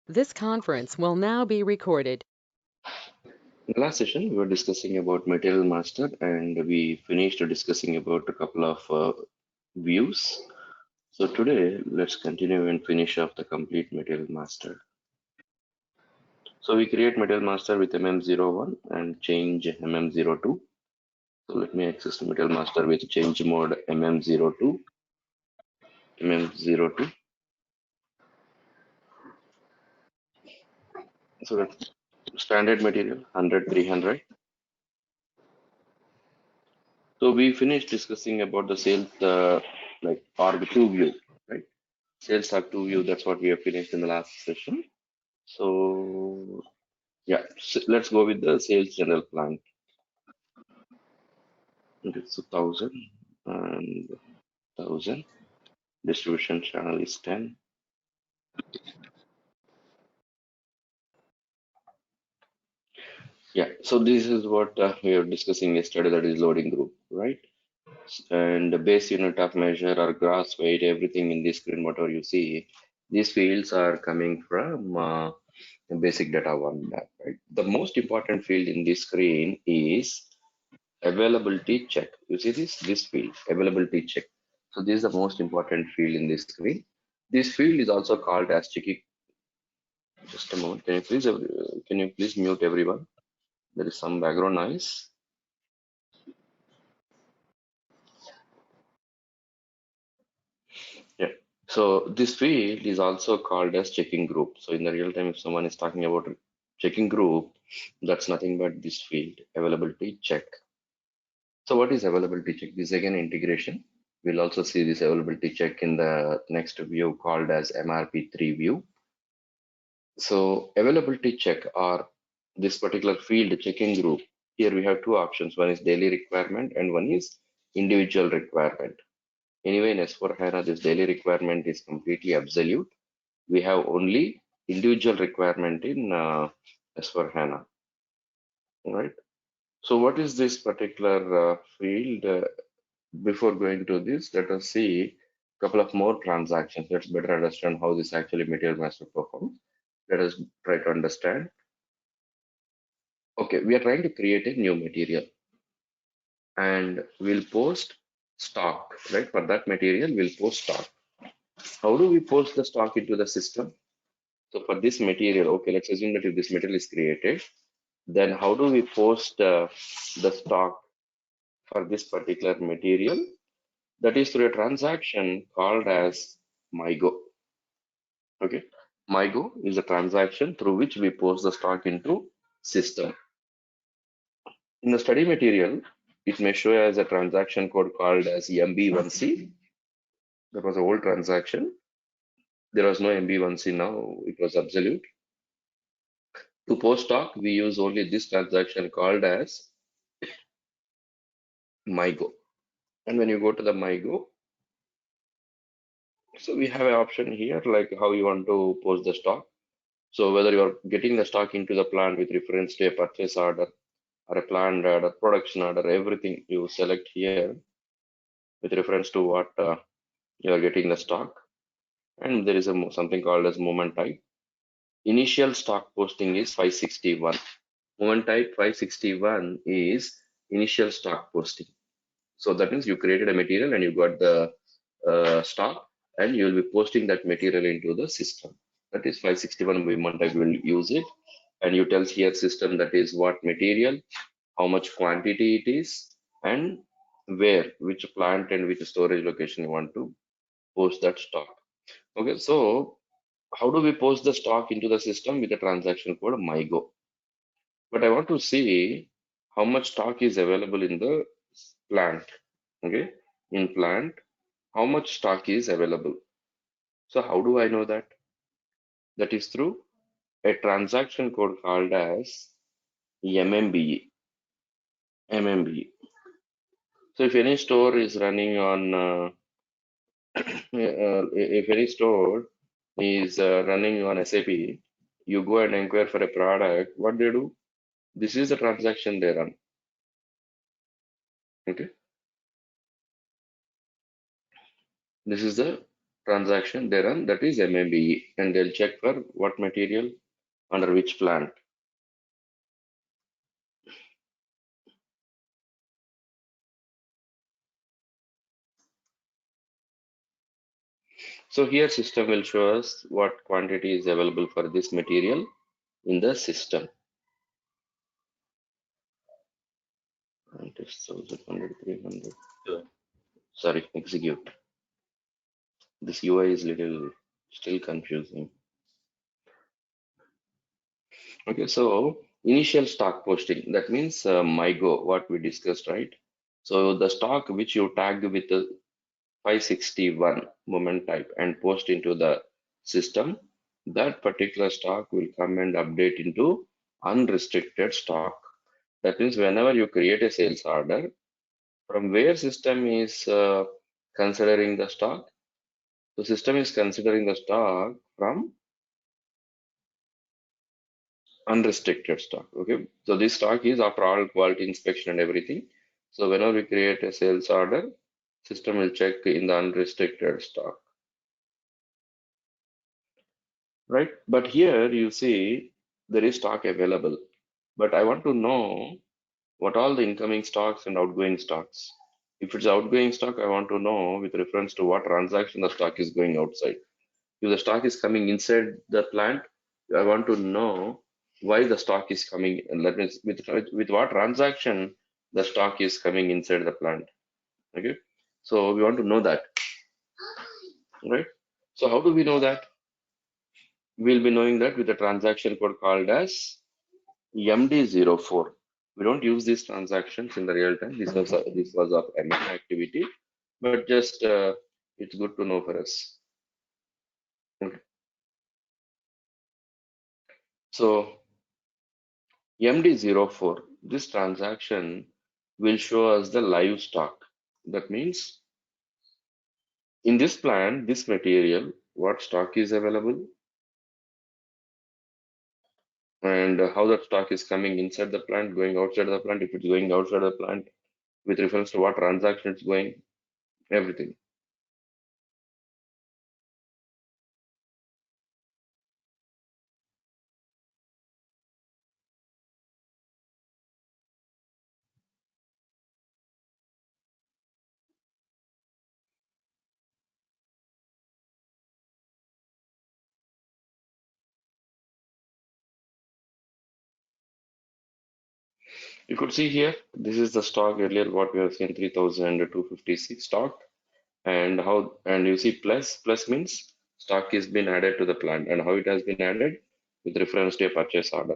This conference will now be recorded. In the last session, we were discussing about material master, and we finished discussing about a couple of views. So today, let's continue and finish off the complete material master. So we create material master with MM01 and change MM02. So let me access the material master with change mode MM02, MM02. So that's standard material 100, 300. So we finished discussing about the sales like org2 view, right? Sales org2 view, that's what we have finished in the last session. So yeah, let's go with the sales general plan. Okay, so 1,000. Distribution channel is 10. Yeah, so this is what we were discussing yesterday, that is loading group, right? And the base unit of measure or gross weight, everything in this screen, whatever you see, these fields are coming from basic data one lab, right? The most important field in this screen is availability check. You see this field, availability check. So this is the most important field in this screen. This field is also called as checking. Just a moment. Can you please mute everyone? There is some background noise. Yeah. So this field is also called as checking group. So in the real time, if someone is talking about checking group, that's nothing but this field, availability check. So what is availability check? This is again integration. We'll also see this availability check in the next view called as MRP3 view. So availability check or this particular field checking group. Here we have two options. One is daily requirement and one is individual requirement. Anyway, in S4HANA, this daily requirement is completely absolute. We have only individual requirement in S4HANA, right? So what is this particular field? Before going to this, let us see a couple of more transactions. Let's better understand how this actually material master performs. Let us try to understand. Okay, we are trying to create a new material and we'll post stock, right? For that material, we'll post stock. How do we post the stock into the system? So for this material, okay, let's assume that if this material is created, then how do we post the stock for this particular material? That is through a transaction called as MyGo. Okay, MyGo is a transaction through which we post the stock into system. In the study material, it may show as a transaction code called as MB1C. That was an old transaction. There was no MB1C now, it was absolute. To post stock, we use only this transaction called as MyGo. And when you go to the MyGo, so we have an option here like how you want to post the stock. So whether you're getting the stock into the plant with reference to a purchase order or a planned order, production order, everything you select here with reference to what you are getting the stock. And there is something called as moment type. Initial stock posting is 561. Moment type 561 is initial stock posting. So that means you created a material and you got the stock and you will be posting that material into the system. That is 561 moment type will use it. And you tell here system that is what material, how much quantity it is, and where, which plant and which storage location you want to post that stock. Okay, so how do we post the stock into the system with the transaction code MyGo? But I want to see how much stock is available in the plant. Okay, in plant, how much stock is available. So how do I know that? That is through a transaction code called as MMBE. MMBE. So if any store is running on, if any store is running on SAP, you go and inquire for a product. What they do? This is the transaction they run. Okay, this is the transaction they run, that is MMBE, and they'll check for what material under which plant. So here system will show us what quantity is available for this material in the system. And it's 1,100, 300. Sorry, execute. This UI is little still confusing. Okay, so initial stock posting, that means MyGo, what we discussed, right? So the stock which you tagged with the 561 moment type and post into the system, that particular stock will come and update into unrestricted stock. That means whenever you create a sales order, from where system is considering the stock? The system is considering the stock from unrestricted stock. Okay, so this stock is after all quality inspection and everything. So whenever we create a sales order, system will check in the unrestricted stock, right? But here you see there is stock available, but I want to know what all the incoming stocks and outgoing stocks. If it's outgoing stock, I want to know with reference to what transaction the stock is going outside. If the stock is coming inside the plant, I want to know why the stock is coming, and that means with what transaction the stock is coming inside the plant. Okay, so we want to know that, right? So how do we know that? We'll be knowing that with the transaction code called as MD04. We don't use these transactions in the real time. This was of MM activity, but just it's good to know for us. Okay. So MD04, this transaction will show us the live stock. That means in this plant, this material, what stock is available and how that stock is coming inside the plant, going outside the plant, if it's going outside the plant, with reference to what transaction it's going, everything. You could see here, this is the stock earlier, what we have seen 3,256 stock, and how, and you see plus means stock is been added to the plant, and how it has been added with reference to a purchase order.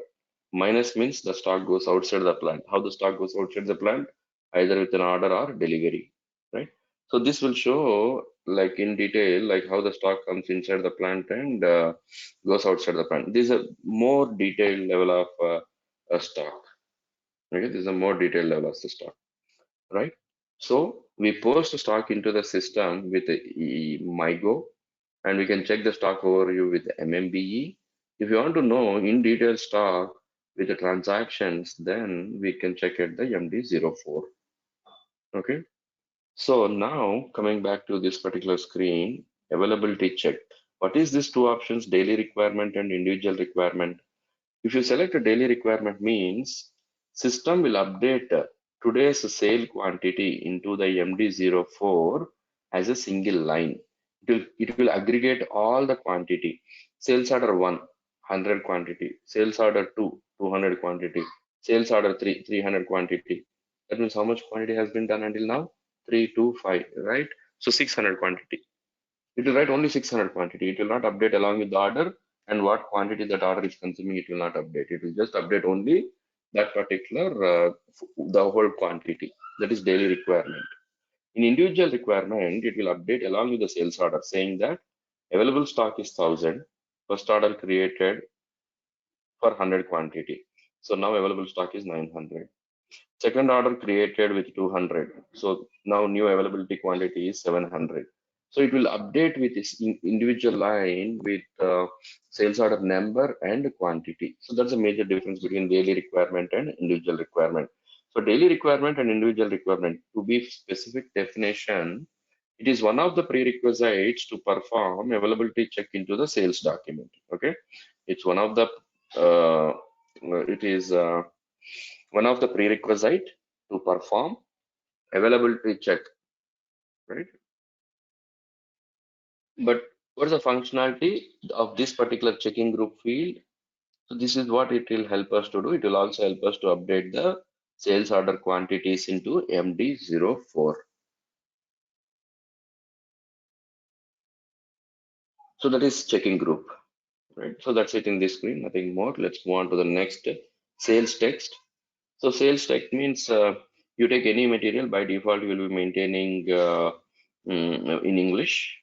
Minus means the stock goes outside the plant. How the stock goes outside the plant? Either with an order or delivery, right? So this will show like in detail, like how the stock comes inside the plant and goes outside the plant. This is a more detailed level of stock. Okay, this is a more detailed level of the stock, right? So we post stock into the system with the MyGo, and we can check the stock overview with the MMBE. If you want to know in detail stock with the transactions, then we can check at the MD04. Okay. So now coming back to this particular screen, availability check. What is these two options, daily requirement and individual requirement? If you select a daily requirement means system will update today's sale quantity into the MD04 as a single line. It will aggregate all the quantity. Sales order 1, 100 quantity. Sales order 2, 200 quantity. Sales order 3, 300 quantity. That means how much quantity has been done until now? 3, 2, 5, right? So 600 quantity. It will write only 600 quantity. It will not update along with the order and what quantity that order is consuming. It will not update. It will just update only that particular the whole quantity. That is daily requirement. In individual requirement, it will update along with the sales order saying that available stock is 1000. First order created for 100 quantity. So now available stock is 900. Second order created with 200. So now new availability quantity is 700. So it will update with this individual line with sales order number and quantity. So that's a major difference between daily requirement and individual requirement. So daily requirement and individual requirement, to be specific definition, It is one of the prerequisites to perform availability check into the sales document. Okay, it's one of the it is one of the prerequisite to perform availability check, right? But what's the functionality of this particular checking group field? So this is what it will help us to do. It will also help us to update the sales order quantities into MD04. So that is checking group, right? So that's it in this screen, nothing more. Let's move on to the next sales text. So sales text means you take any material, by default you will be maintaining in English.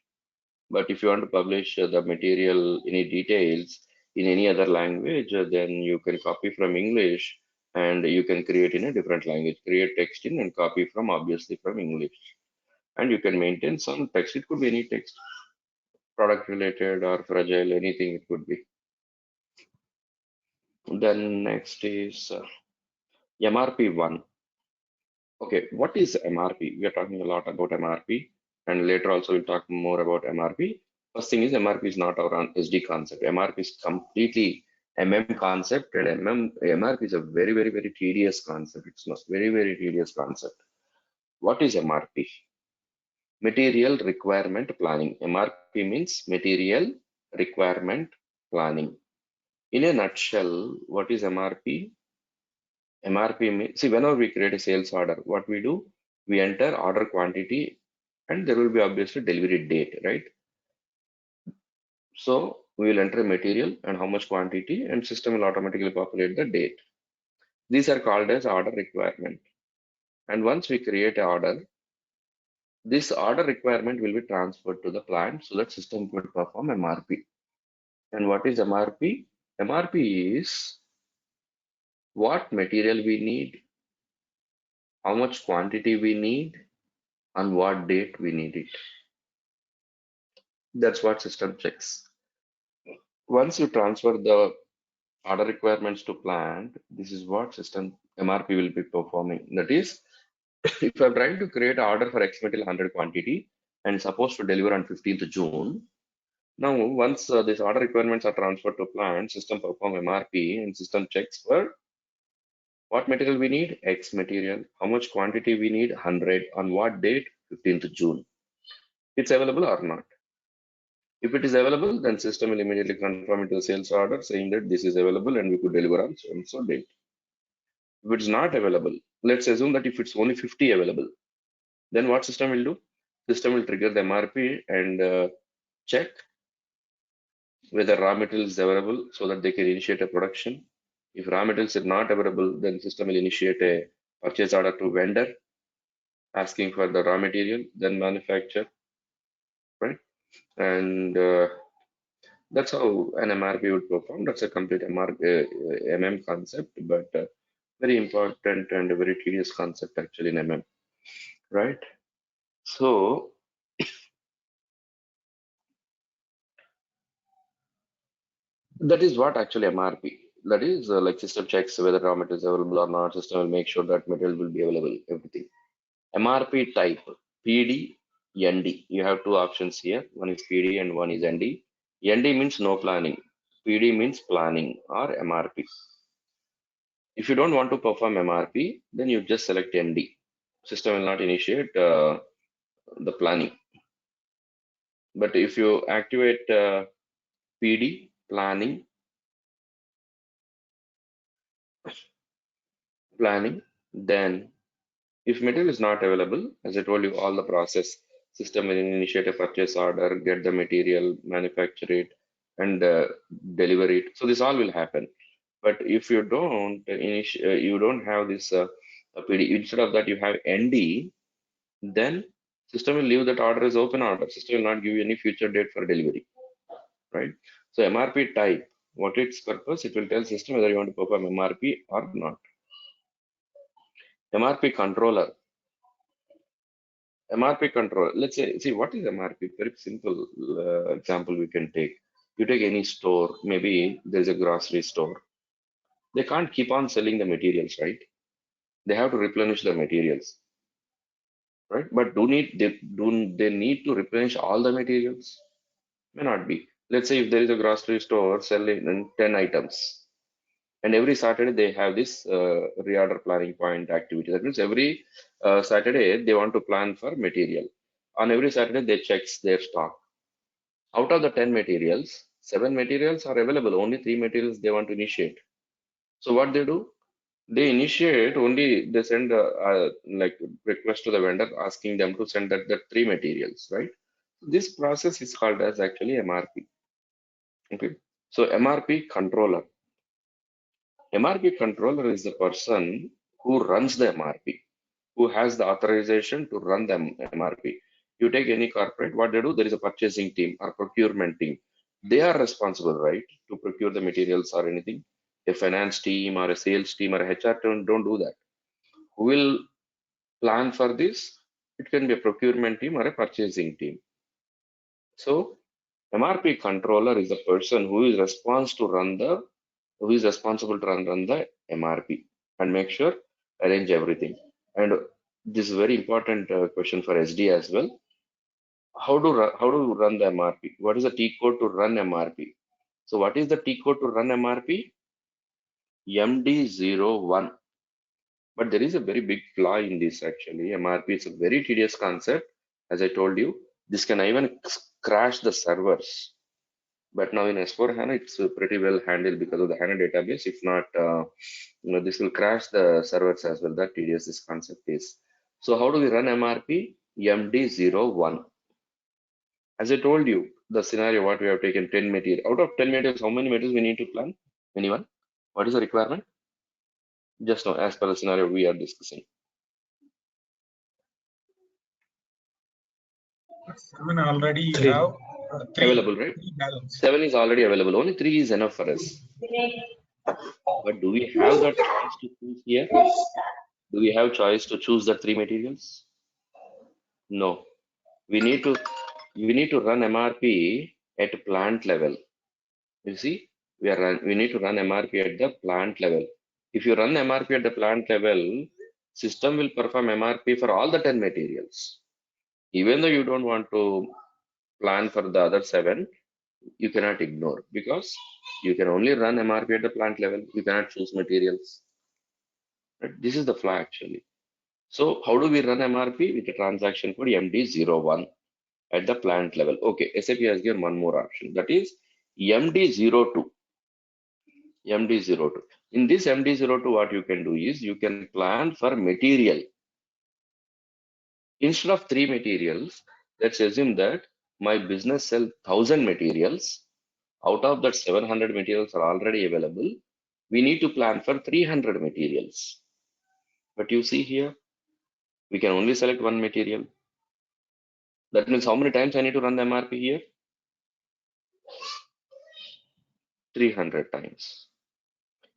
But if you want to publish the material, any details in any other language, then you can copy from English and you can create in a different language. Create text in and copy from, obviously, from English. And you can maintain some text. It could be any text, product related or fragile, anything it could be. Then next is MRP1. Okay, what is MRP? We are talking a lot about MRP, and later also we'll talk more about MRP. First thing is MRP is not our SD concept. MRP is completely MM concept, and MRP is a very, very, very tedious concept. It's not very, very tedious concept. What is MRP? Material requirement planning. MRP means material requirement planning. In a nutshell, what is MRP? MRP means, see, whenever we create a sales order, what we do, we enter order quantity and there will be obviously delivery date, right? So we will enter material and how much quantity, and system will automatically populate the date. These are called as order requirement. And once we create an order, this order requirement will be transferred to the plant so that system could perform MRP. And what is MRP? MRP is what material we need, how much quantity we need, on what date we need it. That's what system checks. Once you transfer the order requirements to plant, this is what system MRP will be performing. That is, if I'm trying to create an order for X material 100 quantity and supposed to deliver on 15th June, now once these order requirements are transferred to plant, system perform MRP and system checks for what material we need, X material, how much quantity we need, 100, on what date, 15th June. It's available or not. If it is available, then system will immediately confirm into the sales order saying that this is available and we could deliver on so and so date. If it's not available, let's assume that if it's only 50 available, then what system will do? System will trigger the MRP and check whether raw material is available so that they can initiate a production. If raw materials are not available, then system will initiate a purchase order to vendor asking for the raw material, then manufacture, right? And that's how an MRP would perform. That's a complete MM concept, but very important and a very tedious concept actually in MM, right? So that is what actually MRP. That is like system checks whether raw material is available or not. System will make sure that material will be available. Everything. MRP type PD, ND. You have two options here. One is PD and one is ND. ND means no planning. PD means planning or MRP. If you don't want to perform MRP, then you just select ND. System will not initiate the planning. But if you activate PD, planning, then if material is not available, as I told you, all the process, system will initiate a purchase order, get the material, manufacture it, and deliver it. So this all will happen. But if you don't you don't have this PD, instead of that you have ND, then system will leave that order as open order. System will not give you any future date for delivery, right? So MRP type, what its purpose, it will tell system whether you want to perform MRP or not. MRP controller. MRP control. Let's say, see what is MRP? Very simple example we can take. You take any store, maybe there's a grocery store. They can't keep on selling the materials, right? They have to replenish the materials. right? But do they need to replenish all the materials? May not be. Let's say if there is a grocery store selling 10 items, and every Saturday they have this reorder planning point activity. That means every Saturday they want to plan for material. On every Saturday they checks their stock. Out of the 10 materials, 7 materials are available. Only 3 materials they want to initiate. So what they do? They initiate only, they send like request to the vendor asking them to send that 3 materials, right? This process is called as actually MRP. Okay. So MRP controller is the person who runs the MRP, who has the authorization to run the MRP. You take any corporate, what they do, there is a purchasing team or procurement team. They are responsible, right, to procure the materials or anything. A finance team or a sales team or a HR team don't do that. Who will plan for this? It can be a procurement team or a purchasing team. So MRP controller is the person who is responsible to run the MRP and make sure arrange everything. And this is a very important question for SD as well. How do you run the MRP? What is the T code to run MRP? So what is the T code to run MRP? MD01. But there is a very big flaw in this actually. MRP is a very tedious concept. As I told you, this can even crash the servers. But now in S4 HANA, it's pretty well handled because of the HANA database. If not, this will crash the servers as well. That tedious this concept is. So how do we run MRP? MD01. As I told you, the scenario what we have taken 10 material. Out of 10 materials, how many materials we need to plan? Anyone? What is the requirement? Just now, as per the scenario we are discussing. 7 already Three. have, 3, Available, right? 3 balance. 7 is already available. Only 3 is enough for us. But do we have that choice to choose here? Do we have choice to choose the 3 materials? No. We need to run MRP at plant level. You see, we need to run MRP at the plant level. If you run MRP at the plant level, system will perform MRP for all the 10 materials. Even though you don't want to plan for the other 7, you cannot ignore because you can only run MRP at the plant level. You cannot choose materials. Right? This is the flaw actually. So how do we run MRP? With the transaction code MD01 at the plant level. Okay, SAP has given one more option, that is MD02. MD02. In this MD02, what you can do is you can plan for material. Instead of 3 materials, let's assume that my business sells 1000 materials. Out of that, 700 materials are already available. We need to plan for 300 materials. But you see here, we can only select one material. That means how many times I need to run the MRP here? 300 times.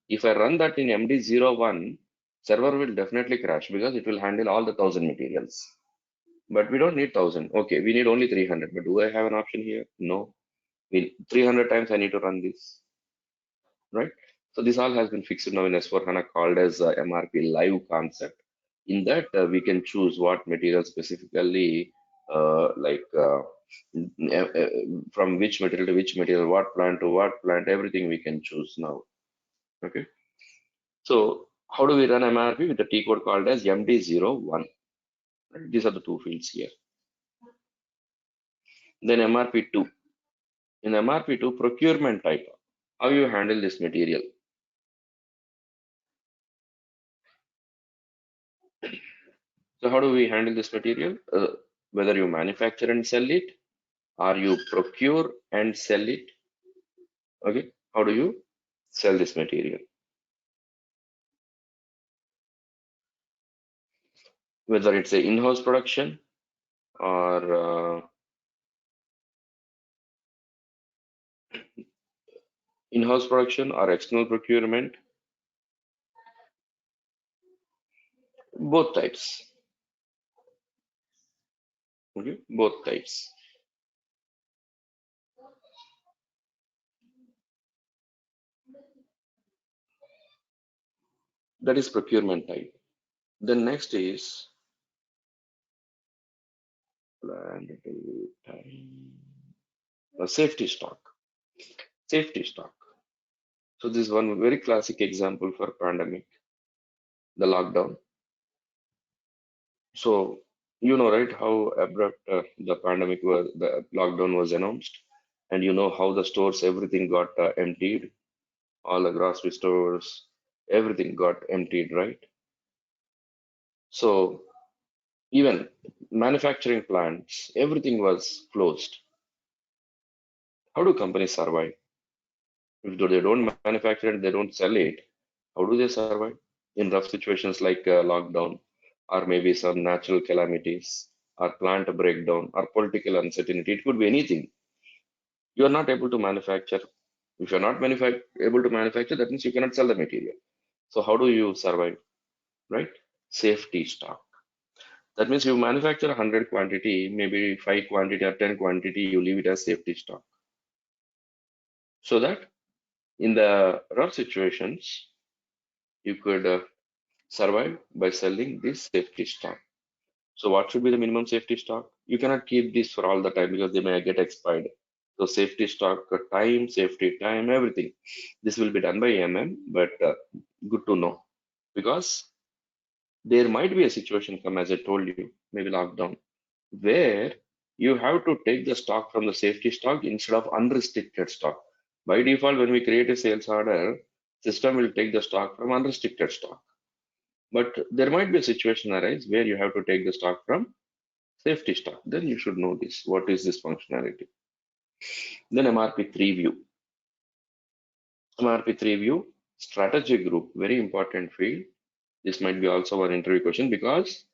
If I run that in MD01, server will definitely crash because it will handle all the 1000 materials. But we don't need 1000. Okay, we need only 300. But do I have an option here? No. 300 times I need to run this, right? So this all has been fixed now in S4HANA called as MRP live concept. In that, we can choose what material specifically, from which material to which material, what plant to what plant, everything we can choose now. Okay. So how do we run MRP with the T code called as MD01? Right? These are the two fields here. Then MRP2. In MRP2, procurement type. How you handle this material? So how do we handle this material? Whether you manufacture and sell it, or you procure and sell it. Okay, how do you sell this material? Whether it's a in-house production or in-house production or external procurement, both types. Okay, both types. That is procurement type. The next is planned time. Safety stock. Safety stock. So this is one very classic example for pandemic, the lockdown. So you know, right, how abrupt the pandemic was, the lockdown was announced, and you know how the stores, everything got emptied, all the grocery stores, everything got emptied, right? So even manufacturing plants, everything was closed. How do companies survive? If they don't manufacture and they don't sell it, how do they survive in rough situations like lockdown, or maybe some natural calamities, or plant breakdown, or political uncertainty? It could be anything. You are not able to manufacture. If you're not able to manufacture, that means you cannot sell the material. So how do you survive, right? Safety stock. That means you manufacture 100 quantity, maybe 5 quantity or 10 quantity, you leave it as safety stock. So that in the rough situations, you could survive by selling this safety stock. So what should be the minimum safety stock? You cannot keep this for all the time because they may get expired. So safety stock time, safety time, everything. This will be done by but good to know, because there might be a situation come, as I told you, maybe lockdown, where you have to take the stock from the safety stock instead of unrestricted stock. By default, when we create a sales order, system will take the stock from unrestricted stock. But there might be a situation arise where you have to take the stock from safety stock. Then you should know this. What is this functionality? Then MRP3 view. MRP3 view, strategy group, very important field. This might be also an interview question because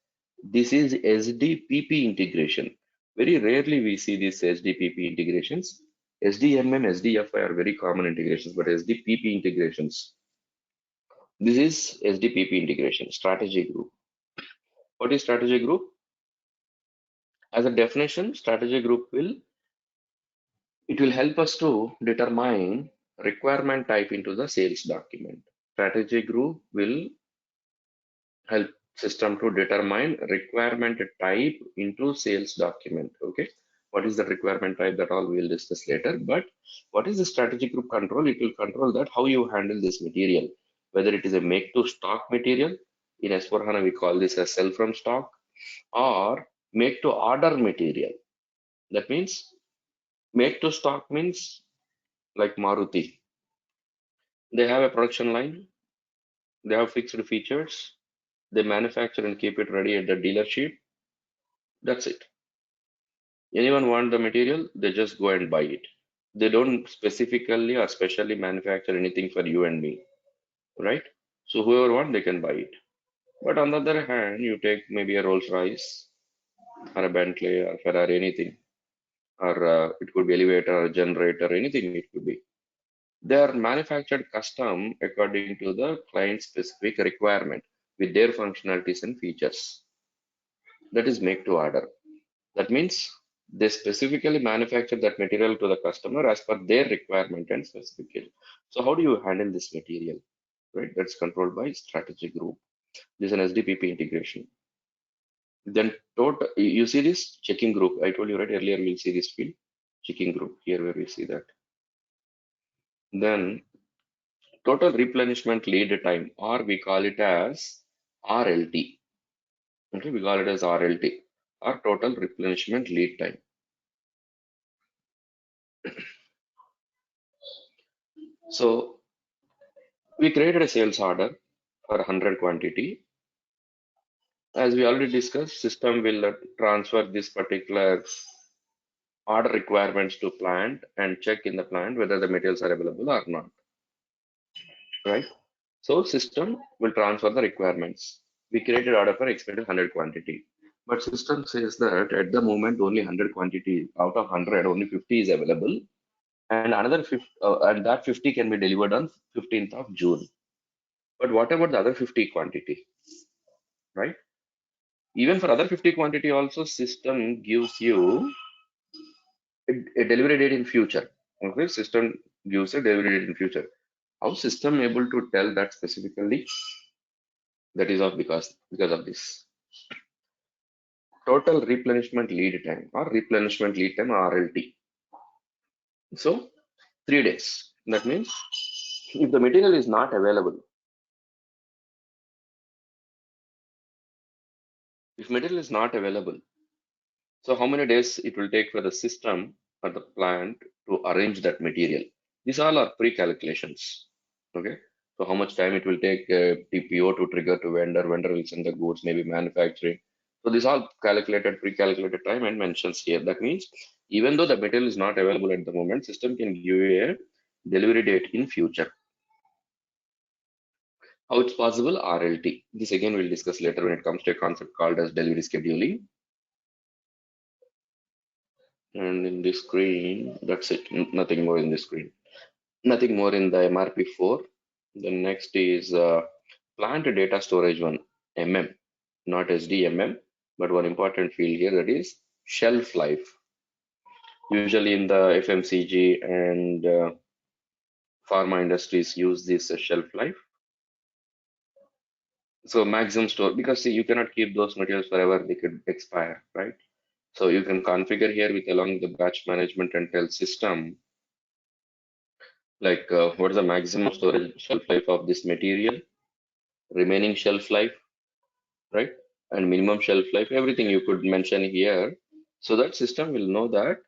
this is SDPP integration. Very rarely we see these SDPP integrations. SDMM, SDFI are very common integrations, but SDPP integrations. This is SDPP integration, strategy group. What is strategy group? As a definition, strategy group will help us to determine requirement type into the sales document. Strategy group will help system to determine requirement type into sales document. Okay, what is the requirement type, that all we will discuss later. But what is the strategy group control? It will control that how you handle this material, whether it is a make to stock material. In S4HANA we call this as sell from stock, or make to order material. That means make to stock means like Maruti, they have a production line, they have fixed features, they manufacture and keep it ready at the dealership. That's it. Anyone want the material, they just go and buy it. They don't specifically or specially manufacture anything for you and me, right? So whoever want, they can buy it. But on the other hand, you take maybe a Rolls Royce or a Bentley or Ferrari, anything, or it could be elevator or generator, anything it could be. They are manufactured custom according to the client specific requirement with their functionalities and features. That is make to order. That means they specifically manufacture that material to the customer as per their requirement and specification. So how do you handle this material, right? That's controlled by strategy group. This is an SDPP integration. Then total, you see this checking group. I told you right earlier, we'll see this field, checking group here where we see that. Then total replenishment lead time, or we call it as RLT. Okay, we call it as RLT, or total replenishment lead time. So we created a sales order for 100 quantity. As we already discussed, system will transfer this particular order requirements to plant and check in the plant whether the materials are available or not, right? So system will transfer the requirements. We created order for expected 100 quantity, but system says that at the moment only 100 quantity out of 100, only 50 is available, and another 50, and that 50 can be delivered on 15th of June. But what about the other 50 quantity, right? Even for other 50 quantity also, system gives you a delivery date in future. Okay, system gives a delivery date in future. How system able to tell that specifically? That is of because of this. total replenishment lead time or replenishment lead time RLT. So 3 days. That means if the material is not available, if material is not available, so how many days it will take for the system or the plant to arrange that material? These all are pre-calculations. Okay. So how much time it will take TPO to trigger to vendor, vendor will send the goods, maybe manufacturing. So these all calculated, pre-calculated time and mentions here. That means even though the material is not available at the moment, system can give you a delivery date in future. How it's possible? RLT. This again we'll discuss later when it comes to a concept called as delivery scheduling. And in this screen, that's it. Nothing more in this screen. Nothing more in the MRP4. The next is plant data storage one, MM, not SDMM, but one important field here, that is shelf life. Usually in the FMCG and pharma industries use this shelf life. So maximum store, because see, you cannot keep those materials forever, they could expire, right? So you can configure here with along the batch management and tell system like what is the maximum storage shelf life of this material, remaining shelf life, right? And minimum shelf life, everything you could mention here. So that system will know that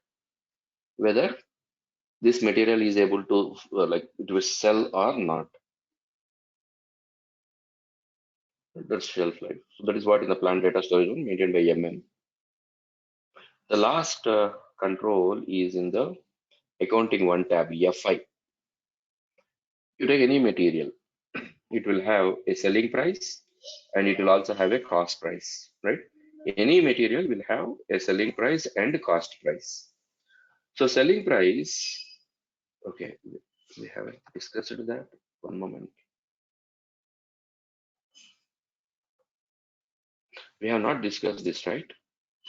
whether this material is able to like it will sell or not. That's shelf life. So that is what in the plant data storage one maintained by MM. The last control is in the accounting one tab, FI. You take any material, it will have a selling price and it will also have a cost price, right? Any material will have a selling price and cost price. So selling price, okay, we haven't discussed that. One moment. We have not discussed this, right?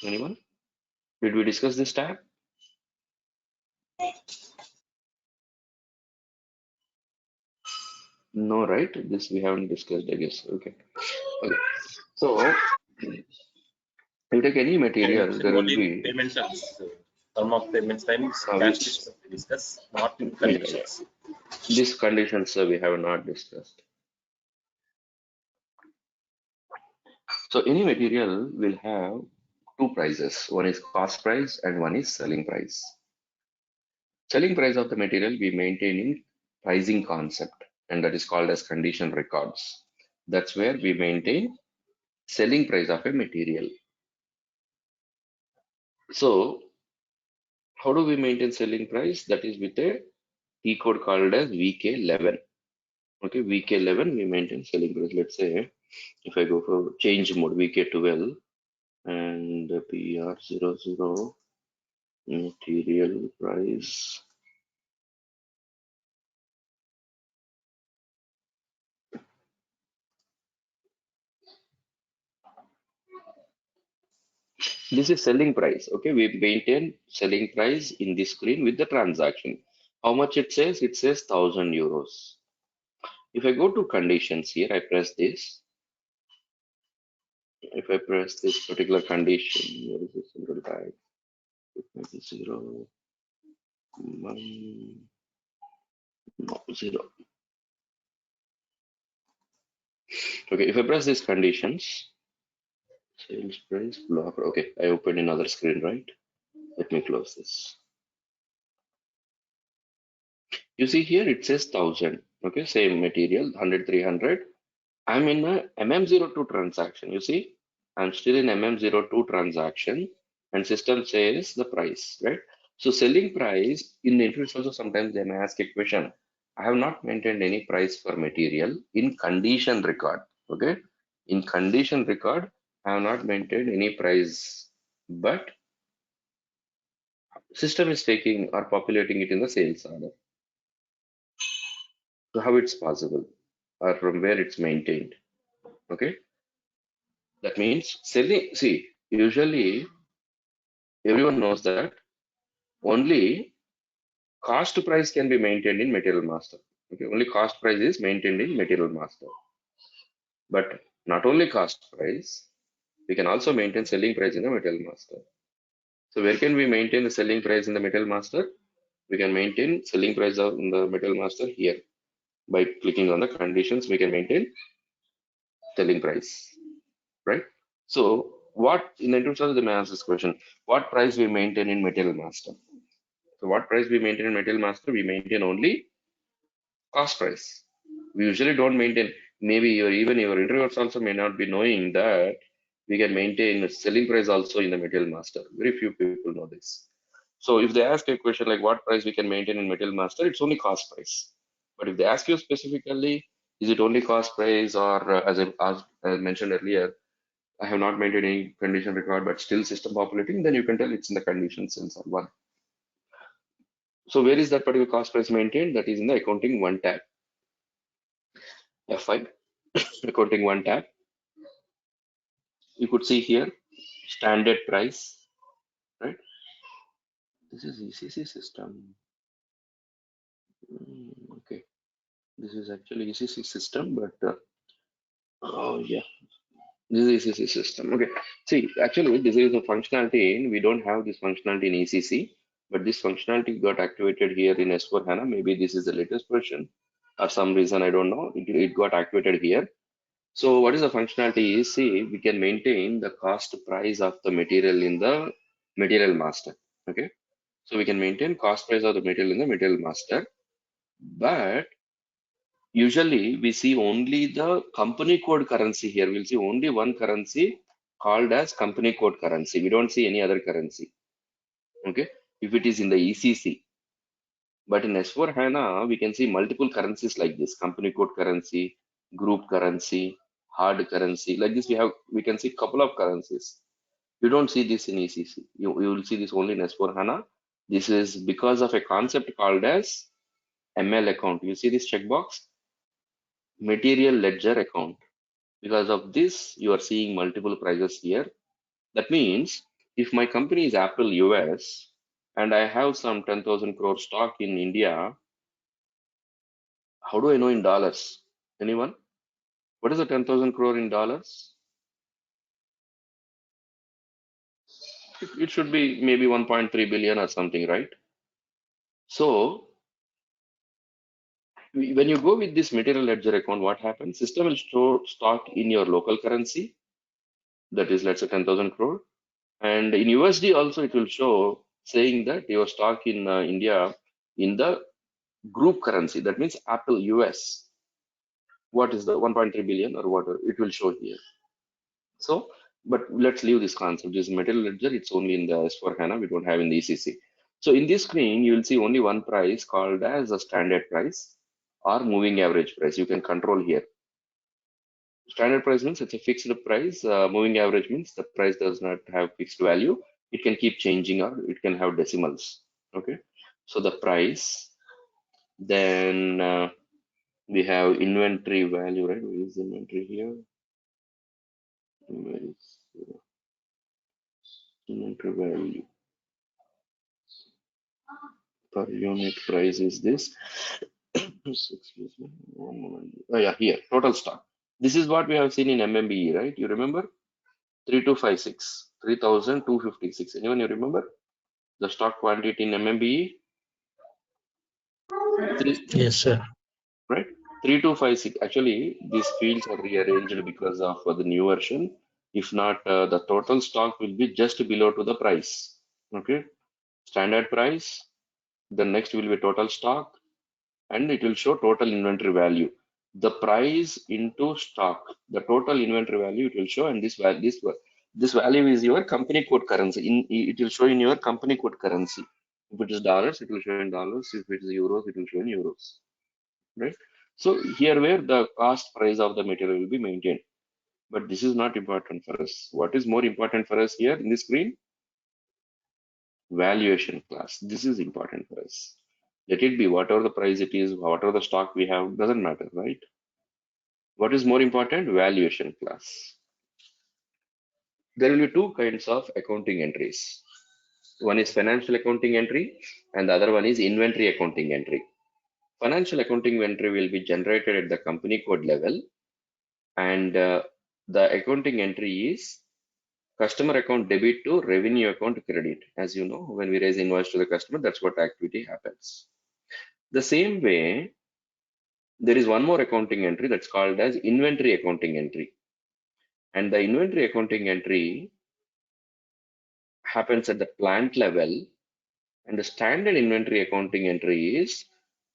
Anyone? Did we discuss this tab? No, right? This we haven't discussed, I guess. Okay. Okay. So you take any material, there will Only be payment terms, term of payments times, cash which list we discuss, not in yeah, conditions. these conditions we have not discussed. So any material will have two prices. One is cost price and one is selling price. Selling price of the material we maintain in pricing concept, and that is called as condition records. That's where we maintain selling price of a material. So how do we maintain selling price? That is with a T code called as VK11. Okay, VK11 we maintain selling price. Let's say if I go for change mode VK12 and PR00 material price. This is selling price. Okay, we maintain selling price in this screen with the transaction. How much it says? It says 1000 euros. If I go to conditions here, I press this. If I press this particular condition, where is this single tag? It might be 0, 1, no, 0. Okay, if I press these conditions, sales price block. Okay, I opened another screen, right? Let me close this. You see here it says 1000. Okay, same material, 100, 300. I'm in a MM02 transaction. You see, I'm still in MM02 transaction, and system says the price, right? So selling price in the interviews also sometimes they may ask a question. I have not maintained any price for material in condition record. Okay, in condition record, I have not maintained any price, but system is taking or populating it in the sales order. So how it's possible, or from where it's maintained? Okay, that means selling. See, usually everyone knows that only cost price can be maintained in material master. Okay, only cost price is maintained in material master. But not only cost price, We can also maintain selling price in the material master. So where can we maintain the selling price in the material master? We can maintain selling price of in the material master here. By clicking on the conditions, we can maintain selling price, right? So what in the interest of the may ask this question, what price we maintain in material master? So what price we maintain in material master? We maintain only cost price. We usually don't maintain, maybe even your interviewers also may not be knowing that we can maintain a selling price also in the material master. Very few people know this. So if they ask a question like what price we can maintain in material master, it's only cost price. But if they ask you specifically, is it only cost price or as I mentioned earlier, I have not maintained any condition record, but still system populating, then you can tell it's in the condition cells or one. So where is that particular cost price maintained? That is in the accounting one tab. F5, accounting one tab. You could see here standard price, right? This is ECC system. Okay, this is actually ECC system, but oh yeah, this is ECC system. Okay, see, actually this is a functionality. We don't have this functionality in ECC, but this functionality got activated here in S4HANA. Maybe this is the latest version, or some reason I don't know. It got activated here. So what is the functionality is, see, we can maintain the cost price of the material in the material master. Okay, so we can maintain cost price of the material in the material master, but usually we see only the company code currency here. We'll see only one currency called as company code currency. We don't see any other currency. Okay, if it is in the ECC, but in S4 HANA, we can see multiple currencies like this: company code currency, group currency, hard currency. Like this, we can see couple of currencies. You don't see this in ECC. You will see this only in S4 HANA. This is because of a concept called as ML account. You see this checkbox, material ledger account. Because of this, you are seeing multiple prices here. That means if my company is Apple US and I have some 10,000 crore stock in India, how do I know in dollars? Anyone? What is the 10,000 crore in dollars? It should be maybe 1.3 billion or something, right? So when you go with this material ledger account, what happens? System will store stock in your local currency, that is, let's say 10,000 crore. And in USD also, it will show saying that your stock in India in the group currency. That means Apple US. What is the 1.3 billion or whatever? It will show here. So, but let's leave this concept. This material ledger, it's only in the S4 HANA. We don't have in the ECC. So in this screen, you will see only one price called as a standard price or moving average price. You can control here. Standard price means it's a fixed price. Moving average means the price does not have fixed value. It can keep changing or it can have decimals. Okay. So the price, then we have inventory value, right? Where is inventory here? Where is inventory value? Per unit price is this. Excuse me, one moment. Oh yeah, here, total stock. This is what we have seen in MMBE, right? You remember? 3256, 3,256. Anyone you remember? The stock quantity in MMBE? Yes, sir. Right? 3256. Actually, these fields are rearranged because of the new version. If not, the total stock will be just below to the price. Okay. Standard price. The next will be total stock, and it will show total inventory value. The price into stock, the total inventory value it will show, and this value is your company code currency. It will show in your company code currency. If it is dollars, it will show in dollars. If it is euros, it will show in euros. Right? So here where the cost price of the material will be maintained. But this is not important for us. What is more important for us here in the screen? Valuation class. This is important for us. Let it be whatever the price it is, whatever the stock we have, doesn't matter, right? What is more important? Valuation class. There will be two kinds of accounting entries. One is financial accounting entry and the other one is inventory accounting entry. Financial accounting entry will be generated at the company code level, and the accounting entry is Customer account debit to revenue account credit. As you know, when we raise invoice to the customer, that's what activity happens. The same way, there is one more accounting entry that's called as inventory accounting entry. And the inventory accounting entry happens at the plant level, and the standard inventory accounting entry is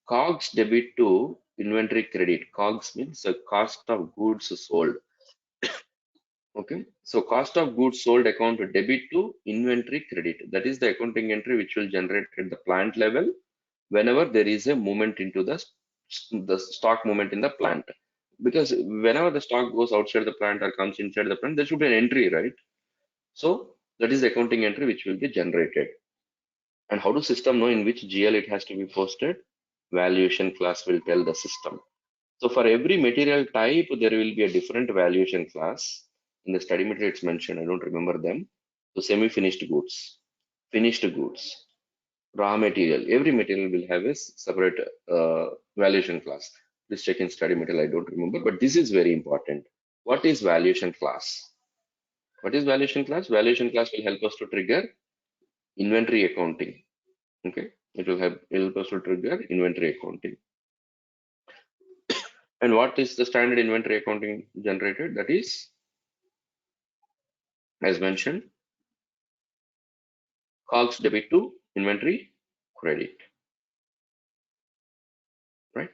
COGS debit to inventory credit. COGS means the cost of goods sold. Okay, so cost of goods sold account debit to inventory credit. That is the accounting entry which will generate at the plant level whenever there is a movement into the stock movement in the plant. Because whenever the stock goes outside the plant or comes inside the plant, there should be an entry, right? So that is the accounting entry which will be generated. And how does system know in which GL it has to be posted? Valuation class will tell the system. So for every material type, there will be a different valuation class. In the study material, it's mentioned. I don't remember them. So semi-finished goods, finished goods, raw material. Every material will have a separate valuation class. Please check in study material. I don't remember, but this is very important. What is valuation class? What is valuation class? Valuation class will help us to trigger inventory accounting. Okay, it will help us to trigger inventory accounting. And what is the standard inventory accounting generated? That is, as mentioned, COGS debit to inventory credit, right?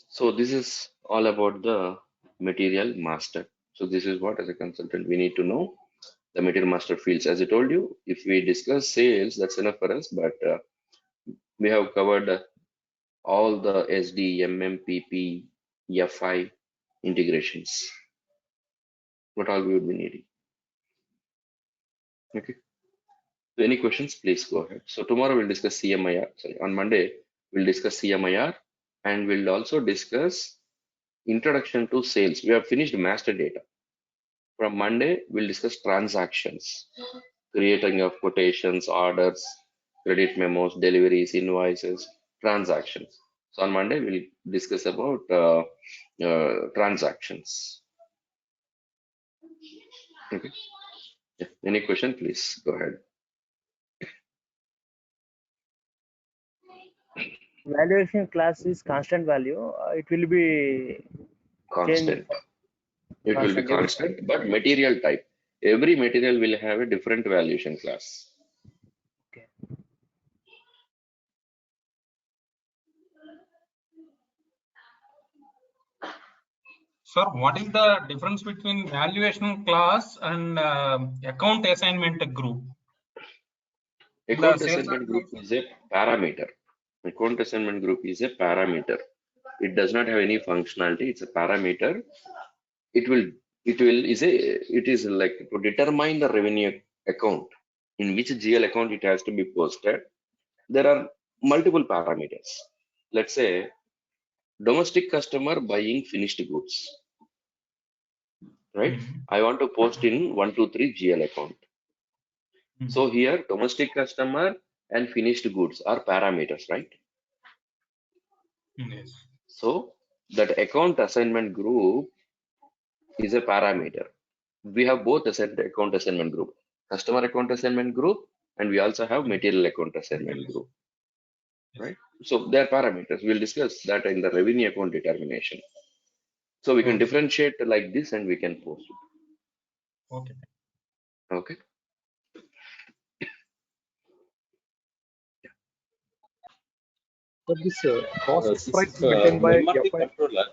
So this is all about the material master. So this is what, as a consultant, we need to know the material master fields. As I told you, if we discuss sales, that's enough for us. But we have covered all the SD, MM, PP, FI integrations. What all we would be needing. Okay. So any questions, please go ahead. So tomorrow we'll discuss CMIR. Sorry, on Monday we'll discuss CMIR, and we'll also discuss introduction to sales. We have finished master data. From Monday we'll discuss transactions, creating of quotations, orders, credit memos, deliveries, invoices, transactions. So on Monday we'll discuss about transactions. Okay. Yeah. Any question, please go ahead. Valuation class is constant value. It will be Constant. It will be constant. constant, but material type. Every material will have a different valuation class. Okay. Sir, what is the difference between valuation class and account assignment group? Account assignment group is a parameter. Account assignment group is a parameter. It does not have any functionality. It's a parameter. It is like to determine the revenue account, in which GL account it has to be posted. There are multiple parameters. Let's say domestic customer buying finished goods, right? I want to post in 123 GL account. So here domestic customer and finished goods are parameters, right? Yes. So that account assignment group is a parameter. We have both account assignment group, customer account assignment group, and we also have material account assignment group, right? So they are parameters. We'll discuss that in the revenue account determination. So we can differentiate like this and we can post it. Okay. Okay. But this cost This price is maintained by memory FI. controller.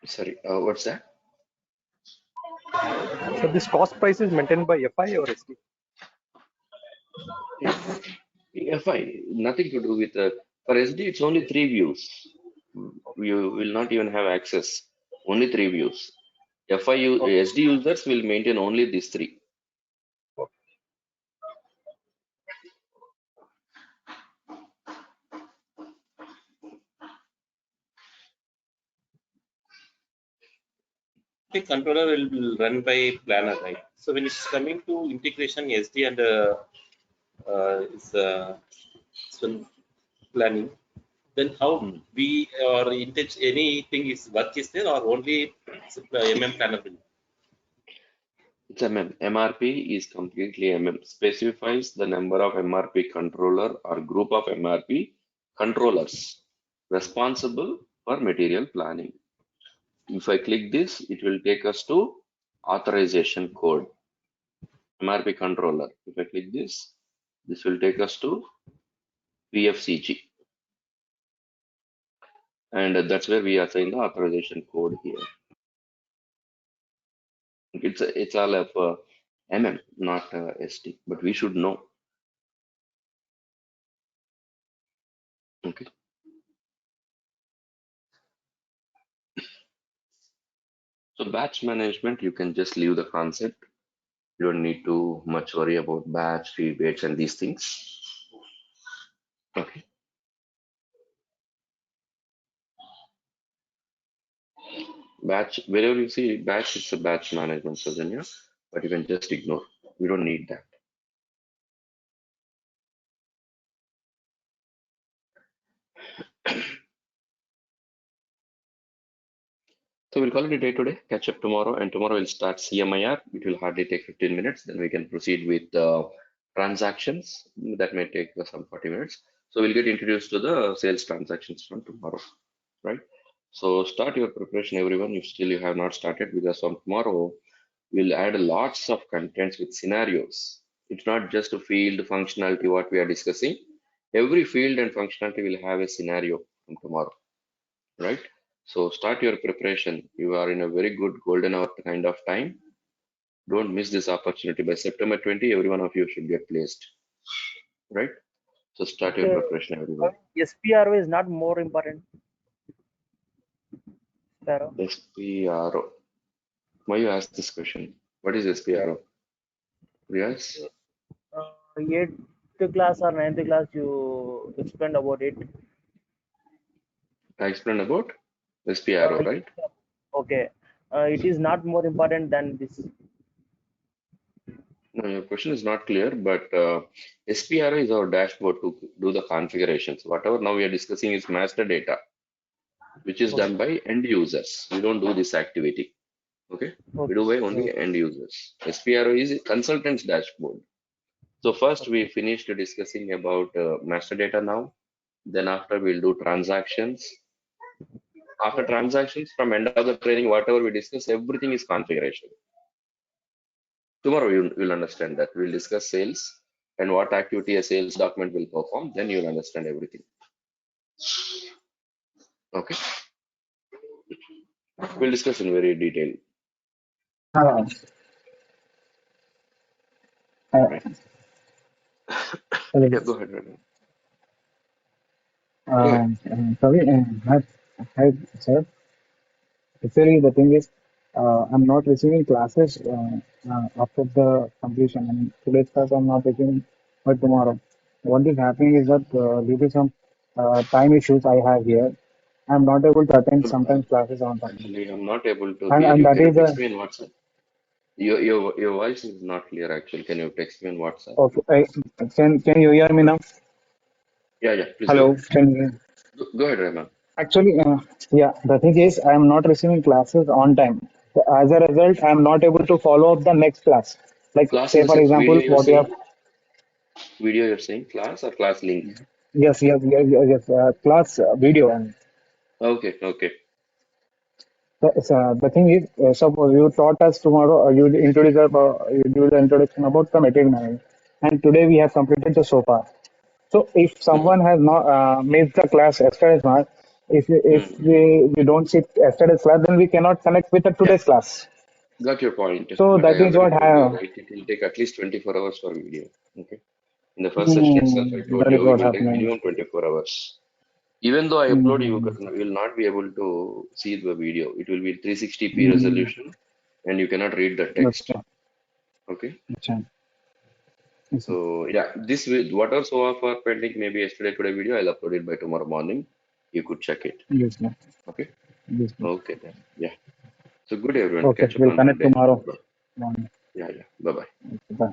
Sorry, what's that? So this cost price is maintained by FI or SD? FI, nothing to do with for SD. It's only 3 views. You will not even have access. Only 3 views. SD users will maintain only these 3. The controller will run by planner, right? So when it's coming to integration SD and planning, then how we or anything is work is there or only MM planner will? It's MM. MRP is completely MM. Specifies the number of MRP controller or group of MRP controllers responsible for material planning. If I click this, it will take us to authorization code, MRP controller. If I click this will take us to PFCG. And that's where we assign the authorization code here. It's all of MM, not ST, but we should know. Okay. So batch management, you can just leave the concept. You don't need to much worry about batch, rebates, and these things. Okay. Batch, wherever you see batch, it's a batch management, Sujanya, but you can just ignore. We don't need that. So we'll call it a day today, catch up tomorrow, and tomorrow we'll start CMIR. It will hardly take 15 minutes. Then we can proceed with transactions. That may take some 40 minutes. So we'll get introduced to the sales transactions from tomorrow, right? So start your preparation, everyone, if still you have not started, because from tomorrow we'll add lots of contents with scenarios. It's not just a field functionality what we are discussing. Every field and functionality will have a scenario from tomorrow, right? So start your preparation. You are in a very good golden hour kind of time. Don't miss this opportunity. By September 20, every one of you should get placed, right? So start your Okay, preparation, everyone. SPRO is not more important. SPRO. SPRO. Why you ask this question? What is SPRO? Yes, Eighth class or ninth class, you explained about it. I explained about SPRO, Yes, right? okay. It is not more important than this. No, your question is not clear, but SPRO is our dashboard to do the configurations. Whatever now we are discussing is master data, which is done by end users. We don't do this activity. Okay, we do by only end users. SPRO is a consultant's dashboard. So first we finished discussing about master data now. Then after we'll do transactions. After transactions, from end of the training, whatever we discuss, everything is configuration. Tomorrow you'll understand that. We'll discuss sales and what activity a sales document will perform. Then you'll understand everything. Okay. We'll discuss in very detail. Uh, Right. Hello. Yeah, go ahead, Ravi. Go ahead. Sorry, hi, sir. Actually, the thing is, I'm not receiving classes after the completion. I mean, today's class I'm not taking, but tomorrow. What is happening is that due to some time issues I have here, I'm not able to attend sometimes classes on time. Actually, I'm not able to hear And you. that Can you is a text me in WhatsApp? Your voice is not clear actually. Can you text me in WhatsApp? okay. Can you hear me now? Yeah, please go Hello. ahead. Can you? Go ahead, Rahman. Actually, yeah, the thing is, I am not receiving classes on time. So as a result, I am not able to follow up the next class. Like, Class in say, the for sense example, video you're what you have. saying? Video you're saying? Class or class link? Yes, class video. And Okay. the thing is, suppose you taught us tomorrow, you do the introduction about the material management, and today we have completed the so far. So if Hmm. someone has not missed the class yesterday's class, if Hmm. we don't sit yesterday's class, then we cannot connect with the Yeah, today's class. got your point. So But I that is already what told you, I, right? It will take at least 24 hours for video. Okay. In the first session itself, I told that is you it what will take happening. minimum 24 hours. Even though I upload, Mm, will not be able to see the video. It will be 360p mm, resolution, and you cannot read the that's text. Okay. fine. Yes, sir. So yeah, this will whatever so far pending, maybe yesterday today video, I'll upload it by tomorrow morning. You could check it. Yes, sir. Okay. Yes, sir. Okay then. Yeah. So good everyone. Okay, Catch up we'll on connect Monday. tomorrow morning. Yeah. Bye bye. Bye.